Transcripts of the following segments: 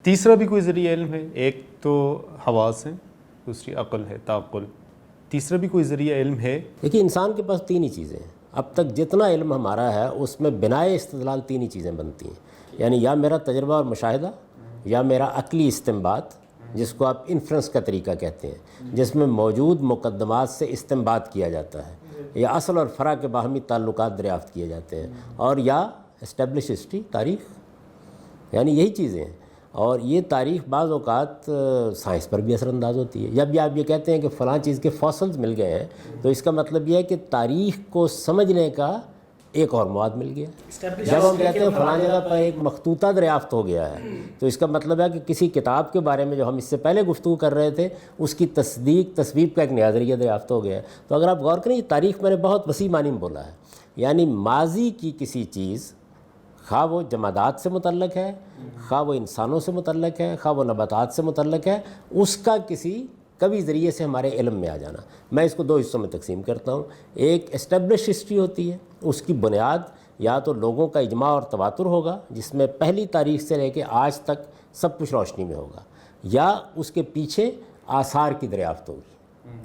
تیسرا بھی کوئی ذریعہ علم ہے؟ ایک تو حواس ہیں، دوسری عقل ہے، تعقل. تیسرا بھی کوئی ذریعہ علم ہے؟ دیکھیے انسان کے پاس تین ہی چیزیں ہیں. اب تک جتنا علم ہمارا ہے اس میں بنائے استدلال تین ہی چیزیں بنتی ہیں، یعنی یا میرا تجربہ اور مشاہدہ، یا میرا عقلی استنباط جس کو آپ انفرنس کا طریقہ کہتے ہیں، جس میں موجود مقدمات سے استنباط کیا جاتا ہے، یا اصل اور فرع کے باہمی تعلقات دریافت کیے جاتے ہیں، اور یا اسٹیبلش ہسٹری، تاریخ. یعنی یہی چیزیں ہیں. اور یہ تاریخ بعض اوقات سائنس پر بھی اثر انداز ہوتی ہے. جب آپ یہ کہتے ہیں کہ فلاں چیز کے فاسلز مل گئے ہیں تو اس کا مطلب یہ ہے کہ تاریخ کو سمجھنے کا ایک اور مواد مل گیا. جب ہم کہتے ہیں فلاں جگہ پر ایک مخطوطہ دریافت ہو گیا ہے تو اس کا مطلب ہے کہ کسی کتاب کے بارے میں جو ہم اس سے پہلے گفتگو کر رہے تھے اس کی تصدیق، تصویب کا ایک نیا ذریعہ دریافت ہو گیا ہے. تو اگر آپ غور کریں یہ تاریخ میں نے بہت وسیع معنی میں بولا ہے، یعنی ماضی کی کسی چیز، خواہ وہ جمادات سے متعلق ہے، خواہ وہ انسانوں سے متعلق ہے، خواہ وہ نباتات سے متعلق ہے، اس کا کسی کبھی ذریعے سے ہمارے علم میں آ جانا. میں اس کو دو حصوں میں تقسیم کرتا ہوں. ایک اسٹیبلش ہسٹری ہوتی ہے، اس کی بنیاد یا تو لوگوں کا اجماع اور تواتر ہوگا جس میں پہلی تاریخ سے لے کے آج تک سب کچھ روشنی میں ہوگا، یا اس کے پیچھے آثار کی دریافت ہوگی.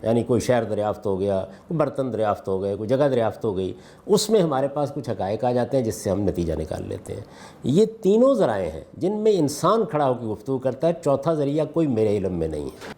یعنی کوئی شہر دریافت ہو گیا، کوئی برتن دریافت ہو گئے، کوئی جگہ دریافت ہو گئی، اس میں ہمارے پاس کچھ حقائق آ جاتے ہیں جس سے ہم نتیجہ نکال لیتے ہیں. یہ تینوں ذرائع ہیں جن میں انسان کھڑا ہو کے گفتگو کرتا ہے. چوتھا ذریعہ کوئی میرے علم میں نہیں ہے.